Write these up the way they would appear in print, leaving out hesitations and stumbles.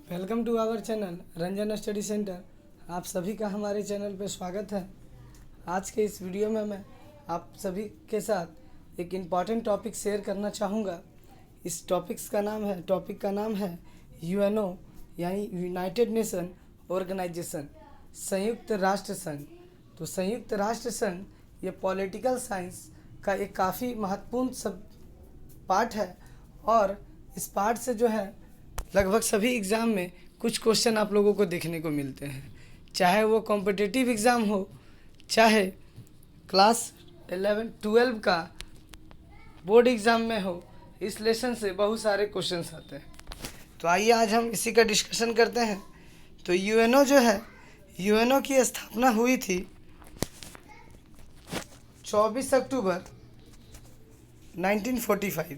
Welcome to our channel Ranjan study centre. आप सभी का हमारे चैनल पर स्वागत है। आज के इस वीडियो में मैं आप सभी के साथ एक इम्पॉर्टेंट टॉपिक शेयर करना चाहूँगा। इस टॉपिक का नाम है यूएनओ यानी यूनाइटेड नेशन ऑर्गेनाइजेशन, संयुक्त राष्ट्र संघ। तो संयुक्त राष्ट्र संघ ये पॉलिटिकल साइंस का एक काफ़ी महत्वपूर्ण सब पार्ट है और इस पार्ट से जो है लगभग सभी एग्ज़ाम में कुछ क्वेश्चन आप लोगों को देखने को मिलते हैं, चाहे वो कॉम्पिटिटिव एग्ज़ाम हो, चाहे क्लास 11-12 का बोर्ड एग्ज़ाम में हो। इस लेसन से बहुत सारे क्वेश्चंस आते हैं। तो आइए आज हम इसी का डिस्कशन करते हैं। तो यूएनओ जो है, यूएनओ की स्थापना हुई थी 24 अक्टूबर 1945।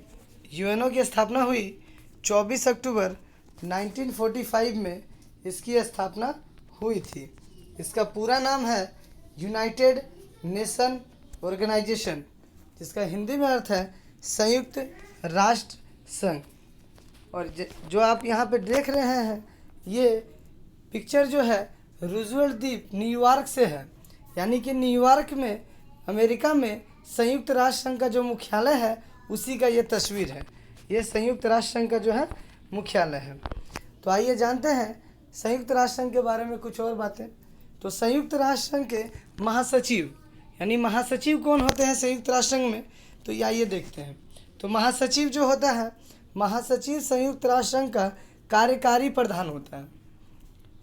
यूएनओ की स्थापना हुई 24 अक्टूबर 1945 में इसकी स्थापना हुई थी। इसका पूरा नाम है यूनाइटेड नेशन ऑर्गेनाइजेशन, जिसका हिंदी में अर्थ है संयुक्त राष्ट्र संघ। और जो आप यहाँ पे देख रहे हैं, ये पिक्चर जो है रूजवेल्ट द्वीप न्यूयॉर्क से है। यानी कि न्यूयॉर्क में, अमेरिका में संयुक्त राष्ट्र संघ का जो मुख्यालय है उसी का ये तस्वीर है। ये संयुक्त राष्ट्र संघ का जो है मुख्यालय है। तो आइए जानते हैं संयुक्त राष्ट्र संघ के बारे में कुछ और बातें। तो संयुक्त राष्ट्र संघ के महासचिव यानी महासचिव कौन होते हैं संयुक्त राष्ट्र संघ में, तो ये आइए देखते हैं। तो महासचिव जो होता है, महासचिव संयुक्त राष्ट्र संघ का कार्यकारी प्रधान होता है।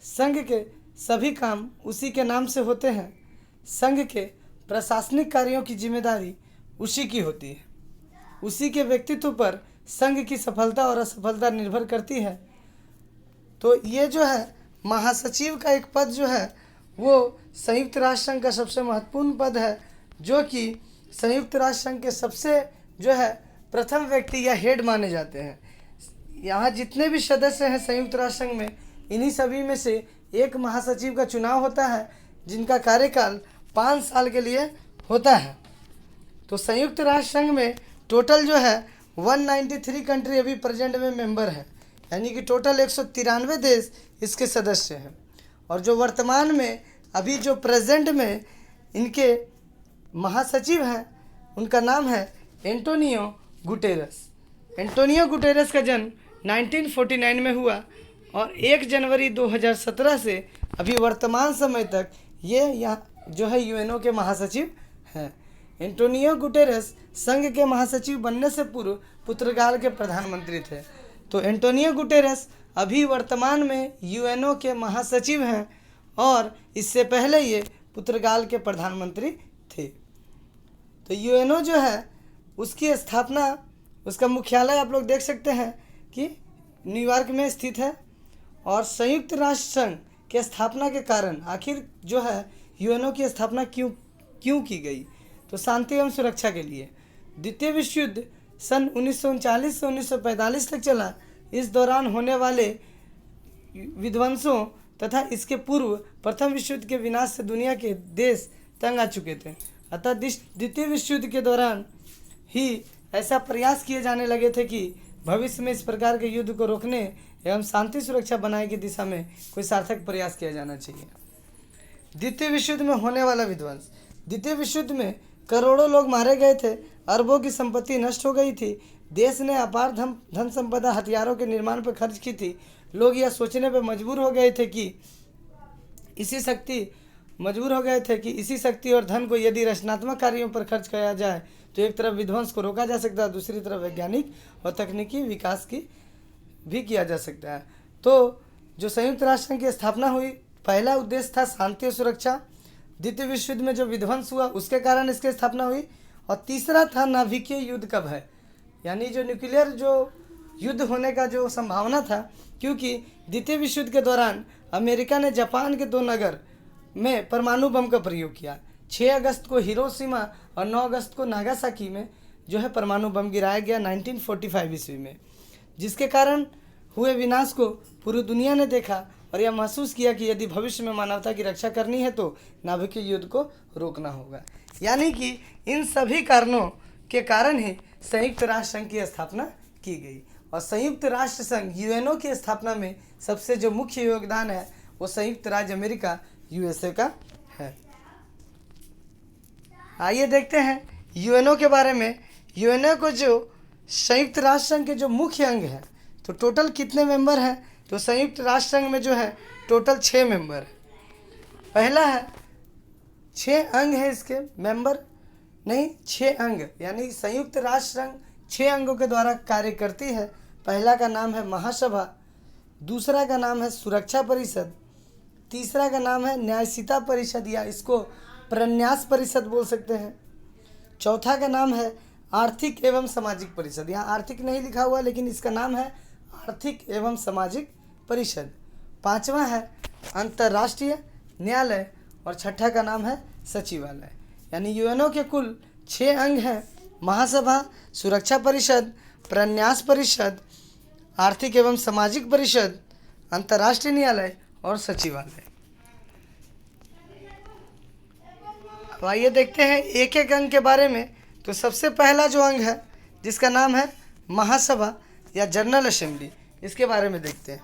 संघ के सभी काम उसी के नाम से होते हैं। संघ के प्रशासनिक कार्यों की जिम्मेदारी उसी की होती है। उसी के व्यक्तित्व पर संघ की सफलता और असफलता निर्भर करती है। तो ये जो है महासचिव का एक पद जो है वो संयुक्त राष्ट्र संघ का सबसे महत्वपूर्ण पद है, जो कि संयुक्त राष्ट्र संघ के सबसे जो है प्रथम व्यक्ति या हेड माने जाते हैं। यहाँ जितने भी सदस्य हैं संयुक्त राष्ट्र संघ में, इन्हीं सभी में से एक महासचिव का चुनाव होता है, जिनका कार्यकाल 5 साल के लिए होता है। तो संयुक्त राष्ट्र संघ में टोटल जो है 193 कंट्री अभी प्रेजेंट में मेंबर है, यानी कि टोटल 193 देश इसके सदस्य हैं। और जो वर्तमान में अभी जो प्रेजेंट में इनके महासचिव हैं, उनका नाम है एंटोनियो गुटेरस। एंटोनियो गुटेरस का जन्म 1949 में हुआ और 1 जनवरी 2017 से अभी वर्तमान समय तक ये यहाँ जो है यूएनओ के महासचिव हैं। एंटोनियो गुटेरस संघ के महासचिव बनने से पूर्व पुर्तगाल के प्रधानमंत्री थे। तो एंटोनियो गुटेरस अभी वर्तमान में यूएनओ के महासचिव हैं और इससे पहले ये पुर्तगाल के प्रधानमंत्री थे। तो यूएनओ जो है उसकी स्थापना, उसका मुख्यालय आप लोग देख सकते हैं कि न्यूयॉर्क में स्थित है। और संयुक्त राष्ट्र संघ के स्थापना के कारण आखिर जो है यूएनओ की स्थापना क्यों की गई, तो शांति एवं सुरक्षा के लिए। द्वितीय विश्व युद्ध सन 1939 से 1945 तक चला। इस दौरान होने वाले विध्वंसों तथा इसके पूर्व प्रथम विश्व युद्ध के विनाश से दुनिया के देश तंग आ चुके थे। अतः द्वितीय विश्व युद्ध के दौरान ही ऐसा प्रयास किए जाने लगे थे कि भविष्य में इस प्रकार के युद्ध को रोकने एवं शांति सुरक्षा बनाने की दिशा में कोई सार्थक प्रयास किया जाना चाहिए। द्वितीय विश्व युद्ध में होने वाला विध्वंस। द्वितीय विश्व युद्ध में करोड़ों लोग मारे गए थे, अरबों की संपत्ति नष्ट हो गई थी, देश ने अपार धन संपदा हथियारों के निर्माण पर खर्च की थी। लोग यह सोचने पर मजबूर हो गए थे कि इसी शक्ति और धन को यदि रचनात्मक कार्यों पर खर्च किया जाए तो एक तरफ विध्वंस को रोका जा सकता है, दूसरी तरफ वैज्ञानिक और तकनीकी विकास की भी किया जा सकता है। तो जो संयुक्त राष्ट्र संघ की स्थापना हुई, पहला उद्देश्य था शांति और सुरक्षा। द्वितीय विश्व युद्ध में जो विध्वंस हुआ उसके कारण इसकी स्थापना हुई। और तीसरा था नाभिकीय युद्ध का भय, यानी जो न्यूक्लियर जो युद्ध होने का जो संभावना था, क्योंकि द्वितीय विश्व युद्ध के दौरान अमेरिका ने जापान के 2 नगर में परमाणु बम का प्रयोग किया। 6 अगस्त को हिरोशिमा और 9 अगस्त को नागासाकी में जो है परमाणु बम गिराया गया 1945 ईस्वी में, जिसके कारण हुए विनाश को पूरी दुनिया ने देखा और यह महसूस किया कि यदि भविष्य में मानवता की रक्षा करनी है तो नाभिकीय युद्ध को रोकना होगा। यानी कि इन सभी कारणों के कारण ही संयुक्त राष्ट्र संघ की स्थापना की गई। और संयुक्त राष्ट्र संघ यूएनओ की स्थापना में सबसे जो मुख्य योगदान है वो संयुक्त राज्य अमेरिका यूएसए का है। आइए देखते हैं यूएनओ के बारे में। यूएनओ को जो संयुक्त राष्ट्र संघ के जो मुख्य अंग हैं, तो टोटल कितने मेंबर हैं? तो संयुक्त राष्ट्र संघ में जो है टोटल 6 मेंबर है। पहला है 6 अंग है इसके मेंबर, नहीं 6 अंग, यानी संयुक्त राष्ट्र संघ 6 अंगों के द्वारा कार्य करती है। पहला का नाम है महासभा, दूसरा का नाम है सुरक्षा परिषद, तीसरा का नाम है न्यायशीता परिषद या इसको प्रन्यास परिषद बोल सकते हैं, चौथा का नाम है आर्थिक एवं सामाजिक परिषद, यहाँ आर्थिक नहीं लिखा हुआ लेकिन इसका नाम है आर्थिक एवं सामाजिक परिषद, पांचवा है अंतर्राष्ट्रीय न्यायालय और छठा का नाम है सचिवालय। यानी यूएनओ के कुल 6 अंग हैं: महासभा, सुरक्षा परिषद, प्रन्यास परिषद, आर्थिक एवं सामाजिक परिषद, अंतर्राष्ट्रीय न्यायालय और सचिवालय। अब आइए देखते हैं एक एक अंग के बारे में। तो सबसे पहला जो अंग है जिसका नाम है महासभा या जनरल असेंबली, इसके बारे में देखते हैं।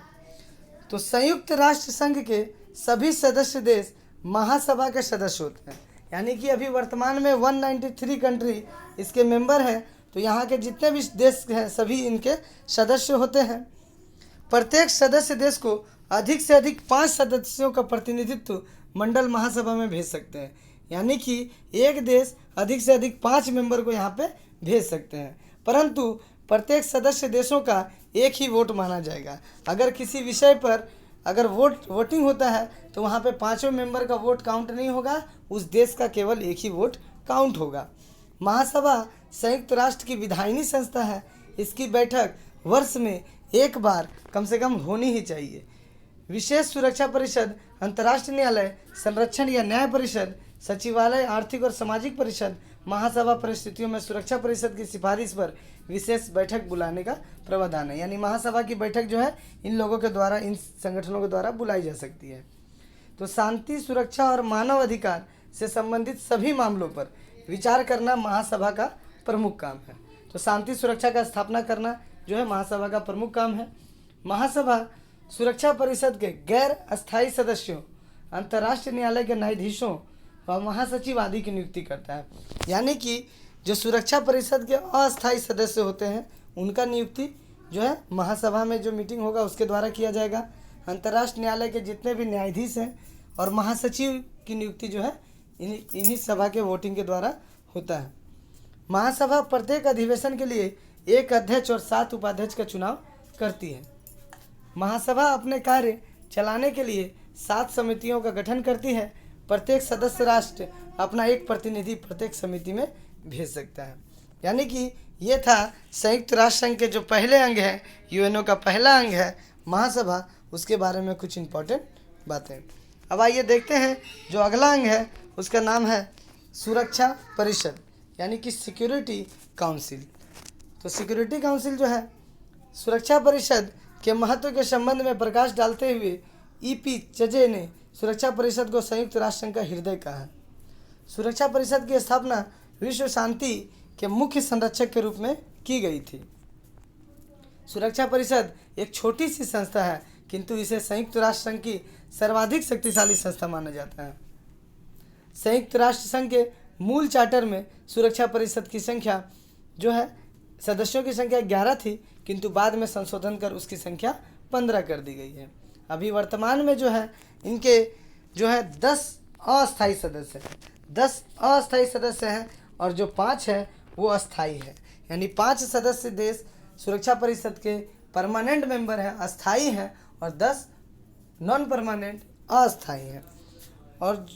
तो संयुक्त राष्ट्र संघ के सभी सदस्य देश महासभा के सदस्य होते हैं, यानी कि अभी वर्तमान में 193 कंट्री इसके मेंबर हैं। तो यहाँ के जितने भी देश हैं सभी इनके सदस्य होते हैं। प्रत्येक सदस्य देश को अधिक से अधिक 5 सदस्यों का प्रतिनिधित्व मंडल महासभा में भेज सकते हैं, यानी कि एक देश अधिक से अधिक 5 मेंबर को यहाँ पे भेज सकते हैं। परंतु प्रत्येक सदस्य देशों का एक ही वोट माना जाएगा। अगर किसी विषय पर अगर वोटिंग होता है तो वहाँ पे 5 मेंबर का वोट काउंट नहीं होगा, उस देश का केवल एक ही वोट काउंट होगा। महासभा संयुक्त राष्ट्र की विधायिनी संस्था है। इसकी बैठक वर्ष में एक बार कम से कम होनी ही चाहिए। विशेष सुरक्षा परिषद, अंतर्राष्ट्रीय न्यायालय, संरक्षण या न्याय परिषद, सचिवालय, आर्थिक और सामाजिक परिषद, महासभा परिस्थितियों में सुरक्षा परिषद की सिफारिश पर विशेष बैठक बुलाने का प्रावधान है। यानी महासभा की बैठक जो है इन लोगों के द्वारा, इन संगठनों के द्वारा बुलाई जा सकती है। तो शांति, सुरक्षा और मानव अधिकार से संबंधित सभी मामलों पर विचार करना महासभा का प्रमुख काम है। तो शांति सुरक्षा का स्थापना करना जो है महासभा का प्रमुख काम है। महासभा सुरक्षा परिषद के गैर अस्थायी सदस्यों, अंतर्राष्ट्रीय न्यायालय के न्यायाधीशों और महासचिव आदि की नियुक्ति करता है। यानी कि जो सुरक्षा परिषद के अस्थायी सदस्य होते हैं उनका नियुक्ति जो है महासभा में जो मीटिंग होगा उसके द्वारा किया जाएगा। अंतर्राष्ट्रीय न्यायालय के जितने भी न्यायाधीश हैं और महासचिव की नियुक्ति जो है इन्हीं सभा के वोटिंग के द्वारा होता है। महासभा प्रत्येक अधिवेशन के लिए एक अध्यक्ष और 7 उपाध्यक्ष का चुनाव करती है। महासभा अपने कार्य चलाने के लिए 7 समितियों का गठन करती है। प्रत्येक सदस्य राष्ट्र अपना एक प्रतिनिधि प्रत्येक समिति में भेज सकता है। यानी कि ये था संयुक्त राष्ट्र संघ के जो पहले अंग हैं, यूएनओ का पहला अंग है महासभा, उसके बारे में कुछ इंपॉर्टेंट बातें। अब आइए देखते हैं जो अगला अंग है उसका नाम है सुरक्षा परिषद, यानी कि सिक्योरिटी काउंसिल। तो सिक्योरिटी काउंसिल जो है सुरक्षा परिषद के महत्व के संबंध में प्रकाश डालते हुए ईपी चजे ने सुरक्षा परिषद को संयुक्त राष्ट्र संघ का हृदय कहा है। सुरक्षा परिषद की स्थापना विश्व शांति के मुख्य संरक्षक के रूप में की गई थी। सुरक्षा परिषद एक छोटी सी संस्था है, किंतु इसे संयुक्त राष्ट्र संघ की सर्वाधिक शक्तिशाली संस्था माना जाता है। संयुक्त राष्ट्र संघ के मूल चार्टर में सुरक्षा परिषद की संख्या जो है सदस्यों की संख्या 11 थी, किंतु बाद में संशोधन कर उसकी संख्या 15 कर दी गई है। अभी वर्तमान में जो है इनके जो है 10 अस्थायी सदस्य हैं, 10 अस्थायी सदस्य हैं और जो 5 है वो अस्थायी है। यानी 5 सदस्य देश सुरक्षा परिषद के परमानेंट मेंबर हैं, अस्थायी हैं, और 10 नॉन परमानेंट अस्थायी हैं। और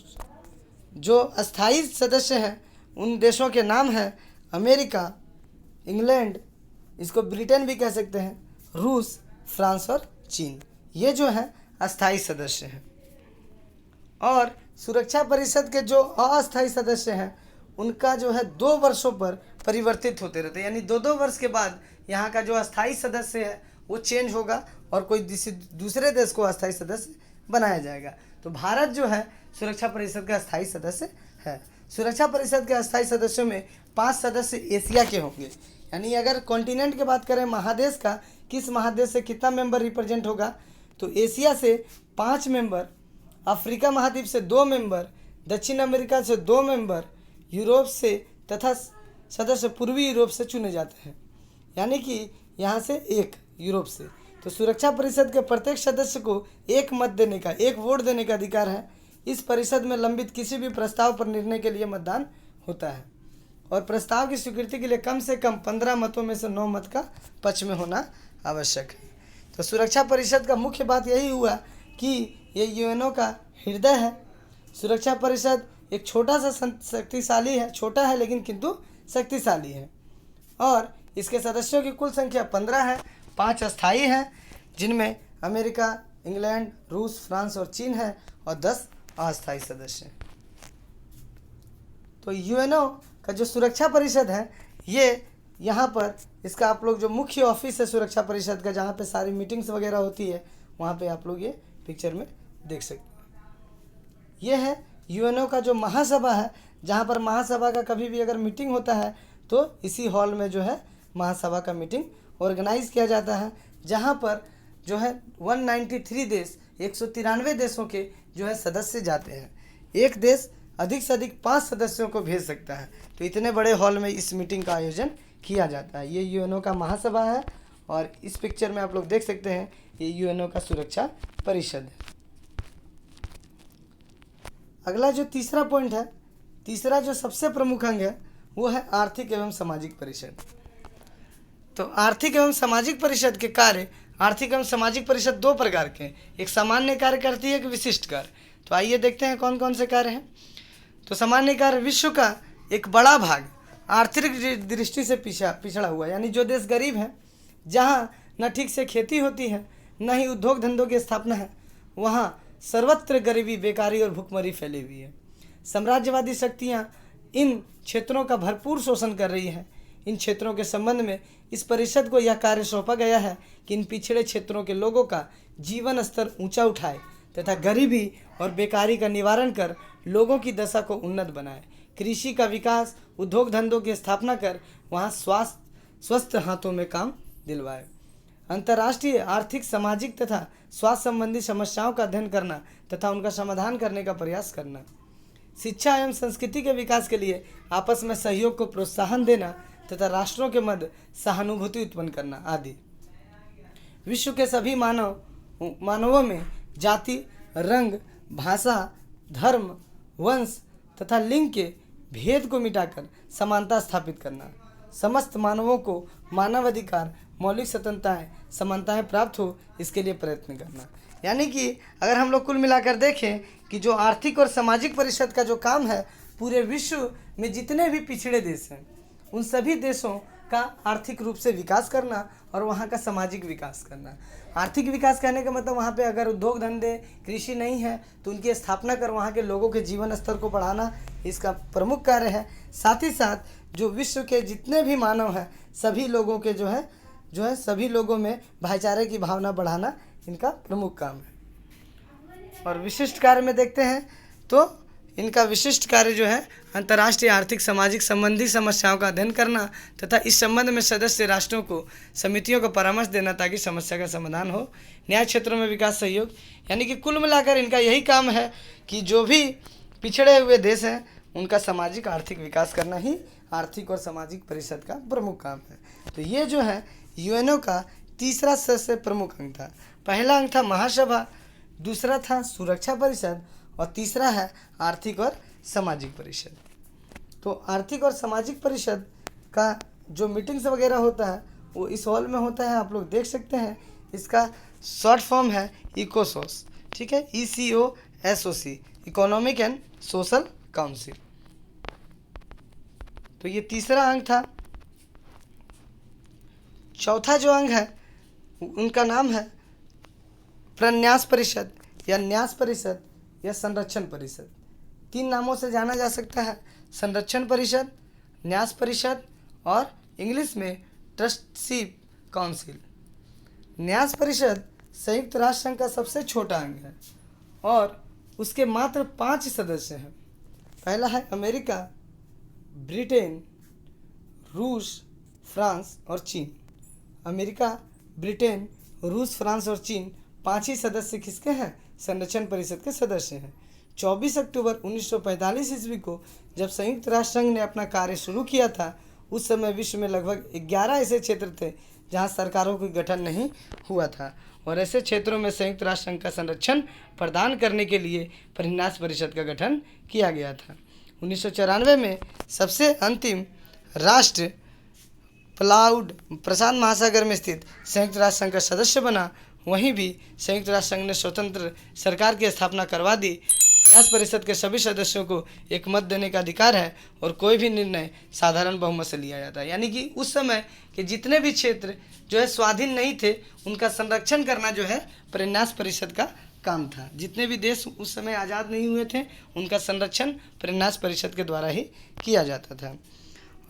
जो अस्थायी सदस्य हैं उन देशों के नाम हैं अमेरिका, इंग्लैंड, इसको ब्रिटेन भी कह सकते हैं, रूस, फ्रांस और चीन। ये जो है अस्थायी सदस्य हैं। और सुरक्षा परिषद के जो अस्थायी सदस्य हैं उनका जो है 2 वर्षों पर परिवर्तित होते रहते हैं। यानी 2-2 वर्ष के बाद यहाँ का जो अस्थायी सदस्य है वो चेंज होगा और कोई दूसरे देश को अस्थायी सदस्य बनाया जाएगा। तो भारत जो है सुरक्षा परिषद का अस्थायी सदस्य है। सुरक्षा परिषद के अस्थायी सदस्यों में 5 सदस्य एशिया के होंगे। यानी अगर कॉन्टिनेंट की बात करें, महादेश का, किस महादेश से कितना मेंबर रिप्रेजेंट होगा, तो एशिया से 5 मेंबर, अफ्रीका महाद्वीप से 2 मेंबर, दक्षिण अमेरिका से 2 मेंबर, यूरोप से तथा सदस्य पूर्वी यूरोप से चुने जाते हैं, यानी कि यहाँ से 1 यूरोप से। तो सुरक्षा परिषद के प्रत्येक सदस्य को एक मत देने का, एक वोट देने का अधिकार है। इस परिषद में लंबित किसी भी प्रस्ताव पर निर्णय के लिए मतदान होता है और प्रस्ताव की स्वीकृति के लिए कम से कम 15 मतों में से 9 मत का पक्ष में होना आवश्यक है। तो सुरक्षा परिषद का मुख्य बात यही हुआ कि ये यूएनओ का हृदय है। सुरक्षा परिषद एक छोटा सा शक्तिशाली है, छोटा है लेकिन किंतु शक्तिशाली है, और इसके सदस्यों की कुल संख्या 15 है। 5 अस्थायी हैं जिनमें अमेरिका, इंग्लैंड, रूस, फ्रांस और चीन है, और 10 अस्थायी सदस्य हैं। तो यूएनओ का जो सुरक्षा परिषद है, ये यहाँ पर इसका आप लोग जो मुख्य ऑफिस है सुरक्षा परिषद का, जहाँ पे सारी मीटिंग्स वगैरह होती है, वहाँ पे आप लोग ये पिक्चर में देख सकते हैं। ये है यूएनओ का जो महासभा है, जहाँ पर महासभा का कभी भी अगर मीटिंग होता है तो इसी हॉल में जो है महासभा का मीटिंग ऑर्गेनाइज किया जाता है, जहाँ पर जो है 193 देश, 193 देशों के जो है सदस्य जाते हैं। एक देश अधिक से अधिक 5 सदस्यों को भेज सकता है। तो इतने बड़े हॉल में इस मीटिंग का आयोजन किया जाता है। ये यूएनओ का महासभा है, और इस पिक्चर में आप लोग देख सकते हैं ये यूएनओ का सुरक्षा परिषद है। अगला जो तीसरा पॉइंट है, तीसरा जो सबसे प्रमुख अंग है, वो है आर्थिक एवं सामाजिक परिषद। तो आर्थिक एवं सामाजिक परिषद के कार्य, आर्थिक एवं सामाजिक परिषद 2 प्रकार के, एक सामान्य कार्य करती है, एक विशिष्ट कार्य। तो आइए देखते हैं कौन कौन से कार्य हैं। तो सामान्य कार्य, विश्व का एक बड़ा भाग आर्थिक दृष्टि से पिछड़ा हुआ, यानी जो देश गरीब है, जहाँ न ठीक से खेती होती है, न ही उद्योग धंधों की स्थापना है, वहाँ सर्वत्र गरीबी, बेकारी और भुखमरी फैली हुई है। साम्राज्यवादी शक्तियाँ इन क्षेत्रों का भरपूर शोषण कर रही हैं। इन क्षेत्रों के संबंध में इस परिषद को यह कार्य सौंपा गया है कि इन पिछड़े क्षेत्रों के लोगों का जीवन स्तर ऊंचा उठाए तथा गरीबी और बेकारी का निवारण कर लोगों की दशा को उन्नत बनाए, कृषि का विकास, उद्योग धंधों की स्थापना कर वहाँ स्वस्थ हाथों में काम दिलवाए, अंतर्राष्ट्रीय आर्थिक, सामाजिक तथा स्वास्थ्य संबंधी समस्याओं का अध्ययन करना तथा उनका समाधान करने का प्रयास करना, शिक्षा एवं संस्कृति के विकास के लिए आपस में सहयोग को प्रोत्साहन देना तथा राष्ट्रों के मध्य सहानुभूति उत्पन्न करना आदि। विश्व के सभी मानवों में जाति, रंग, भाषा, धर्म, वंश तथा लिंग के भेद को मिटाकर समानता स्थापित करना, समस्त मानवों को मानवाधिकार, मौलिक स्वतंत्रताएं, समानताएं प्राप्त हो, इसके लिए प्रयत्न करना। यानी कि अगर हम लोग कुल मिलाकर देखें कि जो आर्थिक और सामाजिक परिषद का जो काम है, पूरे विश्व में जितने भी पिछड़े देश हैं उन सभी देशों का आर्थिक रूप से विकास करना और वहाँ का सामाजिक विकास करना। आर्थिक विकास कहने का मतलब वहाँ पे अगर उद्योग धंधे, कृषि नहीं है तो उनकी स्थापना कर वहाँ के लोगों के जीवन स्तर को बढ़ाना इसका प्रमुख कार्य है। साथ ही साथ जो विश्व के जितने भी मानव हैं, सभी लोगों के जो है सभी लोगों में भाईचारे की भावना बढ़ाना इनका प्रमुख काम है। और विशिष्ट कार्य में देखते हैं तो इनका विशिष्ट कार्य जो है अंतर्राष्ट्रीय आर्थिक, सामाजिक संबंधी समस्याओं का अध्ययन करना तथा इस संबंध में सदस्य राष्ट्रों को समितियों को परामर्श देना ताकि समस्या का समाधान हो। न्याय क्षेत्रों में विकास सहयोग, यानी कि कुल मिलाकर इनका यही काम है कि जो भी पिछड़े हुए देश हैं उनका सामाजिक आर्थिक विकास करना ही आर्थिक और सामाजिक परिषद का प्रमुख काम है। तो ये जो है यूएनओ का तीसरा सबसे प्रमुख अंग था। पहला अंग था महासभा, दूसरा था सुरक्षा परिषद और तीसरा है आर्थिक और सामाजिक परिषद। तो आर्थिक और सामाजिक परिषद का जो मीटिंग्स वगैरह होता है वो इस हॉल में होता है, आप लोग देख सकते हैं। इसका शॉर्ट फॉर्म है इकोसोस, ठीक है, ECOSOC, economic and social council. तो ये तीसरा अंग था। चौथा जो अंग है उनका नाम है प्रन्यास परिषद या न्यास परिषद या संरक्षण परिषद। 3 नामों से जाना जा सकता है, संरक्षण परिषद, न्यास परिषद और इंग्लिश में ट्रस्टीशिप काउंसिल। न्यास परिषद संयुक्त राष्ट्र संघ का सबसे छोटा अंग है और उसके मात्र 5 सदस्य हैं। पहला है अमेरिका, ब्रिटेन, रूस, फ्रांस और चीन। अमेरिका ब्रिटेन, रूस, फ्रांस और चीन 5 ही सदस्य किसके हैं? संरक्षण परिषद के सदस्य हैं। 24 अक्टूबर 1945 ईस्वी को जब संयुक्त राष्ट्र संघ ने अपना कार्य शुरू किया था, उस समय विश्व में लगभग 11 ऐसे क्षेत्र थे जहां सरकारों का गठन नहीं हुआ था, और ऐसे क्षेत्रों में संयुक्त राष्ट्र संघ का संरक्षण प्रदान करने के लिए परिन्यास परिषद का गठन किया गया था। 1994 में सबसे अंतिम राष्ट्र प्लाउड प्रशांत महासागर में स्थित संयुक्त राष्ट्र संघ का सदस्य बना। वहीं भी संयुक्त राष्ट्र संघ ने स्वतंत्र सरकार की स्थापना करवा दी। परिन्यास परिषद के सभी सदस्यों को एक मत देने का अधिकार है और कोई भी निर्णय साधारण बहुमत से लिया जाता है। यानी कि उस समय के जितने भी क्षेत्र जो है स्वाधीन नहीं थे, उनका संरक्षण करना जो है परिन्यास परिषद का काम था। जितने भी देश उस समय आज़ाद नहीं हुए थे, उनका संरक्षण परिन्यास परिषद के द्वारा ही किया जाता था।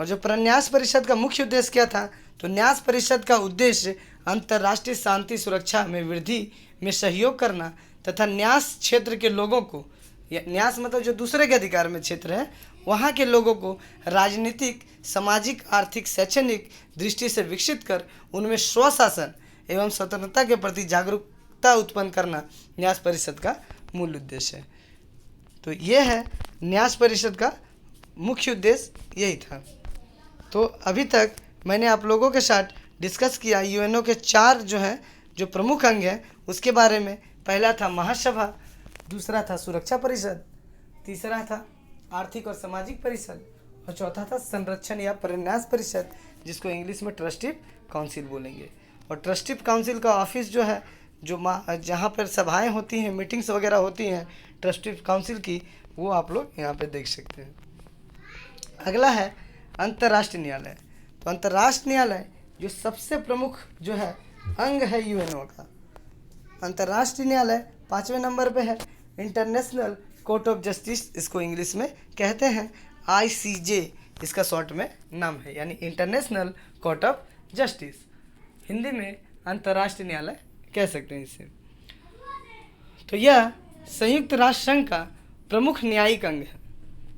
और जो परिन्यास परिषद का मुख्य उद्देश्य क्या था, तो न्यास परिषद का उद्देश्य अंतर्राष्ट्रीय शांति सुरक्षा में वृद्धि में सहयोग करना तथा न्यास क्षेत्र के लोगों को, न्यास मतलब जो दूसरे के अधिकार में क्षेत्र है, वहाँ के लोगों को राजनीतिक, सामाजिक, आर्थिक, शैक्षणिक दृष्टि से विकसित कर उनमें स्वशासन एवं स्वतंत्रता के प्रति जागरूकता उत्पन्न करना न्यास परिषद का मूल उद्देश्य है। तो ये है न्यास परिषद का मुख्य उद्देश्य, यही था। तो अभी तक मैंने आप लोगों के साथ डिस्कस किया यूएनओ के 4 जो प्रमुख अंग हैं उसके बारे में। पहला था महासभा, दूसरा था सुरक्षा परिषद, तीसरा था आर्थिक और सामाजिक परिषद, और चौथा था संरक्षण या परिन्यास परिषद, जिसको इंग्लिश में ट्रस्टी काउंसिल बोलेंगे। और ट्रस्टी काउंसिल का ऑफिस जो है, जो जहाँ पर सभाएं होती हैं, मीटिंग्स वगैरह होती हैं ट्रस्टी काउंसिल की, वो आप लोग यहाँ पे देख सकते हैं। अगला है अंतर्राष्ट्रीय न्यायालय। तो अंतर्राष्ट्रीय न्यायालय जो सबसे प्रमुख जो है अंग है यूएनओ का। अंतर्राष्ट्रीय न्यायालय 5वें नंबर पे है। इंटरनेशनल कोर्ट ऑफ जस्टिस इसको इंग्लिश में कहते हैं, ICJ इसका शॉर्ट में नाम है, यानी international court of justice. Hindi में अंतर्राष्ट्रीय न्यायालय कह सकते हैं इसे। तो यह संयुक्त राष्ट्र संघ का प्रमुख न्यायिक अंग है।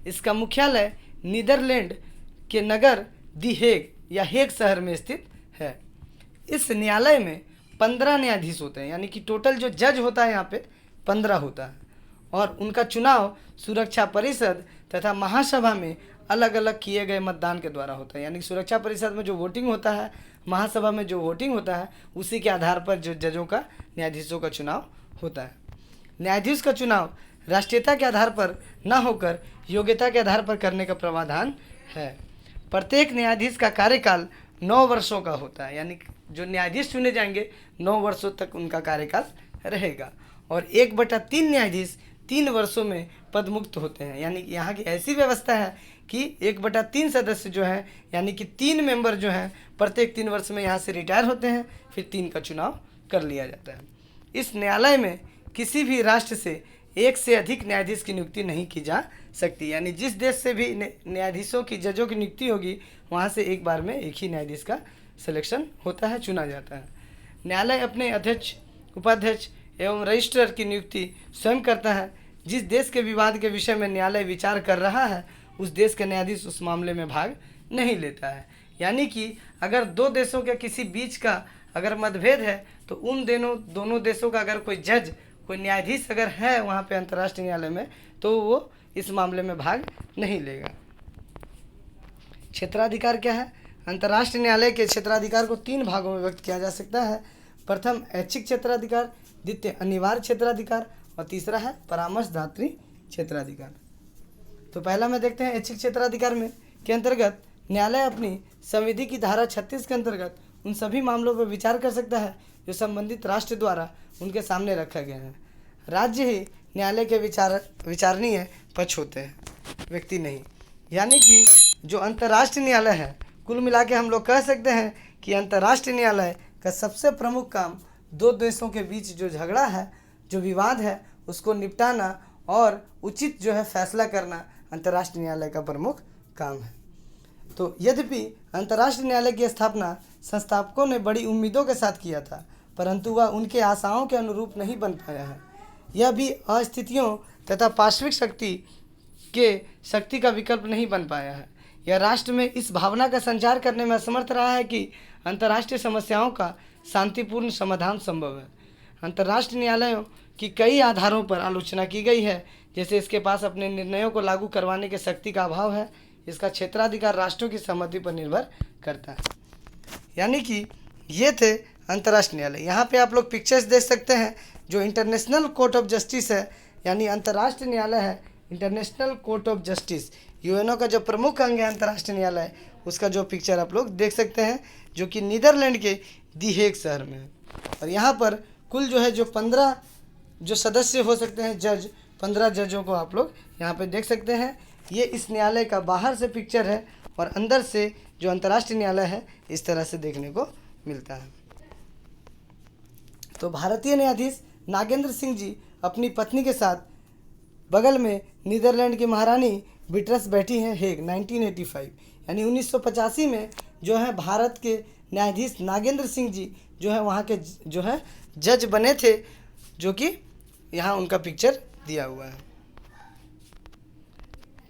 इसका मुख्यालय नीदरलैंड के नगर दी हेग या हेग शहर में स्थित है। इस न्यायालय में 15 न्यायाधीश होते हैं, यानी कि टोटल जो जज होता है यहाँ पे 15 होता है, और उनका चुनाव सुरक्षा परिषद तथा महासभा में अलग अलग किए गए मतदान के द्वारा होता है। यानी कि सुरक्षा परिषद में जो वोटिंग होता है, महासभा में जो वोटिंग होता है, उसी के आधार पर जो जजों का, न्यायाधीशों का चुनाव होता है। न्यायाधीश का चुनाव राष्ट्रीयता के आधार पर न होकर योग्यता के आधार पर करने का प्रावधान है। प्रत्येक न्यायाधीश का कार्यकाल 9 वर्षों का होता है, यानी जो न्यायाधीश चुने जाएंगे 9 वर्षों तक उनका कार्यकाल रहेगा। और 1/3 न्यायाधीश 3 वर्षों में पदमुक्त होते हैं। यानी कि यहाँ की ऐसी व्यवस्था है कि 1/3 सदस्य जो हैं, यानी कि 3 मेंबर जो हैं, प्रत्येक 3 वर्ष में यहाँ से रिटायर होते हैं, फिर 3 का चुनाव कर लिया जाता है। इस न्यायालय में किसी भी राष्ट्र से 1 से अधिक न्यायाधीश की नियुक्ति नहीं की जा सकती। यानी जिस देश से भी न्यायाधीशों की, जजों की नियुक्ति होगी, वहाँ से एक बार में एक ही न्यायाधीश का सिलेक्शन होता है, चुना जाता है। न्यायालय अपने अध्यक्ष, उपाध्यक्ष एवं रजिस्ट्रार की नियुक्ति स्वयं करता है। जिस देश के विवाद के विषय में न्यायालय विचार कर रहा है, उस देश का न्यायाधीश उस मामले में भाग नहीं लेता है। यानी कि अगर 2 देशों के किसी बीच का अगर मतभेद है, तो उन दोनों देशों का अगर कोई जज, कोई न्यायाधीश अगर है वहाँ पे अंतर्राष्ट्रीय न्यायालय में, तो वो इस मामले में भाग नहीं लेगा। क्षेत्राधिकार क्या है? अंतर्राष्ट्रीय न्यायालय के क्षेत्राधिकार को 3 भागों में व्यक्त किया जा सकता है। प्रथम ऐच्छिक क्षेत्राधिकार, द्वितीय अनिवार्य क्षेत्राधिकार, और तीसरा है परामर्शदात्री क्षेत्राधिकार। तो पहला में देखते हैं ऐच्छिक क्षेत्राधिकार में के अंतर्गत न्यायालय अपनी संविधि की धारा 36 के अंतर्गत उन सभी मामलों पर विचार कर सकता है जो संबंधित राष्ट्र द्वारा उनके सामने रखा गया है। राज्य ही न्यायालय के विचारणीय पक्ष होते हैं, व्यक्ति नहीं। यानी कि जो अंतर्राष्ट्रीय न्यायालय है, कुल मिला के हम लोग कह सकते हैं कि अंतर्राष्ट्रीय न्यायालय का सबसे प्रमुख काम 2 देशों के बीच जो झगड़ा है, जो विवाद है, उसको निपटाना और उचित जो है फैसला करना अंतर्राष्ट्रीय न्यायालय का प्रमुख काम है। तो यद्यपि अंतर्राष्ट्रीय न्यायालय की स्थापना संस्थापकों ने बड़ी उम्मीदों के साथ किया था, परंतु वह उनके आशाओं के अनुरूप नहीं बन पाया है। यह भी अस्थितियों तथा पार्श्विक शक्ति का विकल्प नहीं बन पाया है। यह राष्ट्र में इस भावना का संचार करने में असमर्थ रहा है कि अंतर्राष्ट्रीय समस्याओं का शांतिपूर्ण समाधान संभव है। अंतर्राष्ट्रीय न्यायालयों की कई आधारों पर आलोचना की गई है, जैसे इसके पास अपने निर्णयों को लागू करवाने की शक्ति का अभाव है, इसका क्षेत्राधिकार राष्ट्रों की सहमति पर निर्भर करता है। यानी कि ये थे अंतर्राष्ट्रीय न्यायालय। यहाँ पे आप लोग पिक्चर्स देख सकते हैं। जो इंटरनेशनल कोर्ट ऑफ जस्टिस है, यानी अंतर्राष्ट्रीय न्यायालय है, international court of justice, UNO का जो प्रमुख अंग है अंतर्राष्ट्रीय न्यायालय, उसका जो पिक्चर आप लोग देख सकते हैं, जो कि नीदरलैंड के दी हेग शहर में है। और यहाँ पर कुल जो है जो 15 जो सदस्य हो सकते हैं जज, 15 जजों को आप लोग यहाँ पे देख सकते हैं। ये इस न्यायालय का बाहर से पिक्चर है और अंदर से जो अंतर्राष्ट्रीय न्यायालय है इस तरह से देखने को मिलता है। तो भारतीय न्यायाधीश नागेंद्र सिंह जी अपनी पत्नी के साथ बगल में नीदरलैंड की महारानी बीट्रस बैठी हैं हेग 1985, यानी 1985 में जो है भारत के न्यायाधीश नागेंद्र सिंह जी जो है वहाँ के जो है जज बने थे, जो कि यहाँ उनका पिक्चर दिया हुआ है।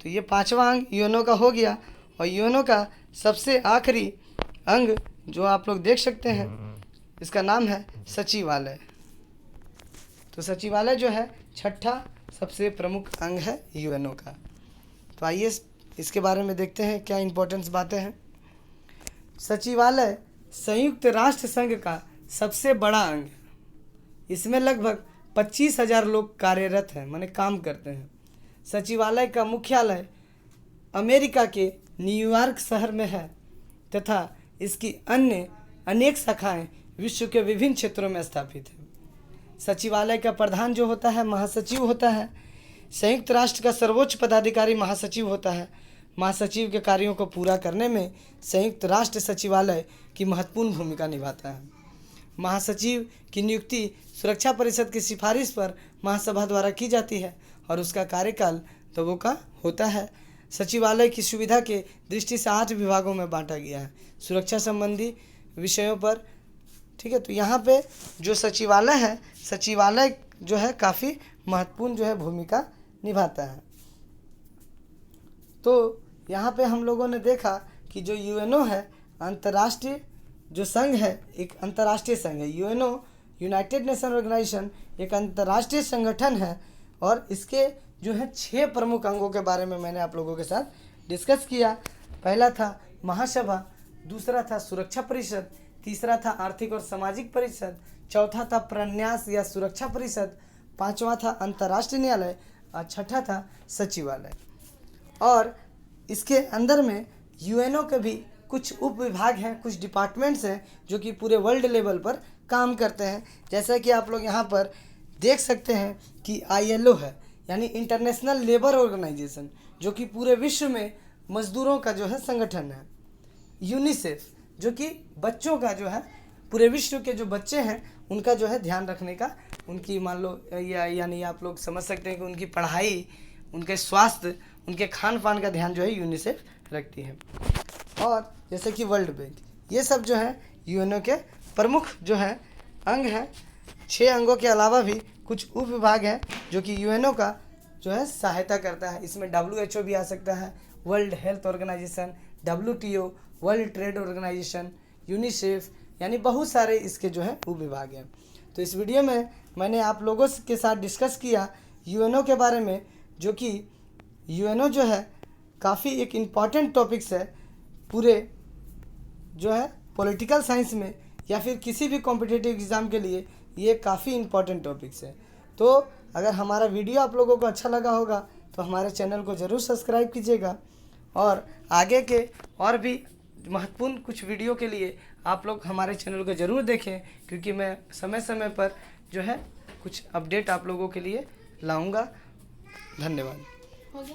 तो ये 5वां अंग यूएनओ का हो गया। और यूएनओ का सबसे आखिरी अंग जो आप लोग देख सकते हैं, इसका नाम है सचिवालय। तो सचिवालय जो है 6ठा सबसे प्रमुख अंग है यूएनओ का। तो आइए इसके बारे में देखते हैं क्या इंपॉर्टेंस बातें हैं। सचिवालय संयुक्त राष्ट्र संघ का सबसे बड़ा अंग है। इसमें लगभग 25,000 लोग कार्यरत हैं, माने काम करते हैं। सचिवालय का मुख्यालय अमेरिका के न्यूयॉर्क शहर में है तथा इसकी अन्य अनेक शाखाएं विश्व के विभिन्न क्षेत्रों में स्थापित हैं। सचिवालय का प्रधान जो होता है महासचिव होता है। संयुक्त राष्ट्र का सर्वोच्च पदाधिकारी महासचिव होता है। महासचिव के कार्यों को पूरा करने में संयुक्त राष्ट्र सचिवालय की महत्वपूर्ण भूमिका निभाता है। महासचिव की नियुक्ति सुरक्षा परिषद की सिफारिश पर महासभा द्वारा की जाती है और उसका कार्यकाल 2 वर्षों का होता है। सचिवालय की सुविधा के दृष्टि से 8 विभागों में बांटा गया है सुरक्षा संबंधी विषयों पर। ठीक है, तो यहाँ पे जो सचिवालय है, सचिवालय जो है काफ़ी महत्वपूर्ण जो है भूमिका निभाता है। तो यहाँ पे हम लोगों ने देखा कि जो यूएनओ है अंतर्राष्ट्रीय जो संघ है, एक अंतर्राष्ट्रीय संघ है। यूएनओ यूनाइटेड नेशन ऑर्गेनाइजेशन एक अंतर्राष्ट्रीय संगठन है और इसके जो है 6 प्रमुख अंगों के बारे में मैंने आप लोगों के साथ डिस्कस किया। पहला था महासभा, दूसरा था सुरक्षा परिषद, तीसरा था आर्थिक और सामाजिक परिषद, चौथा था प्रन्यास या सुरक्षा परिषद, 5वां था अंतर्राष्ट्रीय न्यायालय और 6ठा था सचिवालय। और इसके अंदर में यूएनओ के भी कुछ उप विभाग हैं, कुछ डिपार्टमेंट्स हैं जो कि पूरे वर्ल्ड लेवल पर काम करते हैं। जैसा कि आप लोग यहाँ पर देख सकते हैं कि आईएलओ है, यानी इंटरनेशनल लेबर ऑर्गेनाइजेशन, जो कि पूरे विश्व में मजदूरों का जो है संगठन है। यूनिसेफ जो कि बच्चों का जो है पूरे विश्व के जो बच्चे हैं उनका जो है ध्यान रखने का, उनकी मान लो यानी आप लोग समझ सकते हैं कि उनकी पढ़ाई, उनके स्वास्थ्य, उनके खान पान का ध्यान जो है यूनिसेफ रखती है। और जैसे कि वर्ल्ड बैंक, ये सब जो है यूएनओ के प्रमुख जो है अंग हैं। 6 अंगों के अलावा भी कुछ उप विभाग हैं जो कि यूएनओ का जो है सहायता करता है। इसमें WHO भी आ सकता है, world health organisation, WTO, world trade organisation, UNICEF, यानी बहुत सारे इसके जो है उप विभाग हैं। तो इस वीडियो में मैंने आप लोगों के साथ डिस्कस किया यूएनओ के बारे में, जो कि यूएनओ जो है काफ़ी एक इम्पॉर्टेंट टॉपिक्स है पूरे जो है पॉलिटिकल साइंस में या फिर किसी भी कॉम्पिटिटिव एग्ज़ाम के लिए ये काफ़ी इम्पॉर्टेंट टॉपिक्स है। तो अगर हमारा वीडियो आप लोगों को अच्छा लगा होगा तो हमारे चैनल को ज़रूर सब्सक्राइब कीजिएगा और आगे के और भी महत्वपूर्ण कुछ वीडियो के लिए आप लोग हमारे चैनल को ज़रूर देखें, क्योंकि मैं समय समय पर जो है कुछ अपडेट आप लोगों के लिए लाऊंगा। धन्यवाद। हो गया।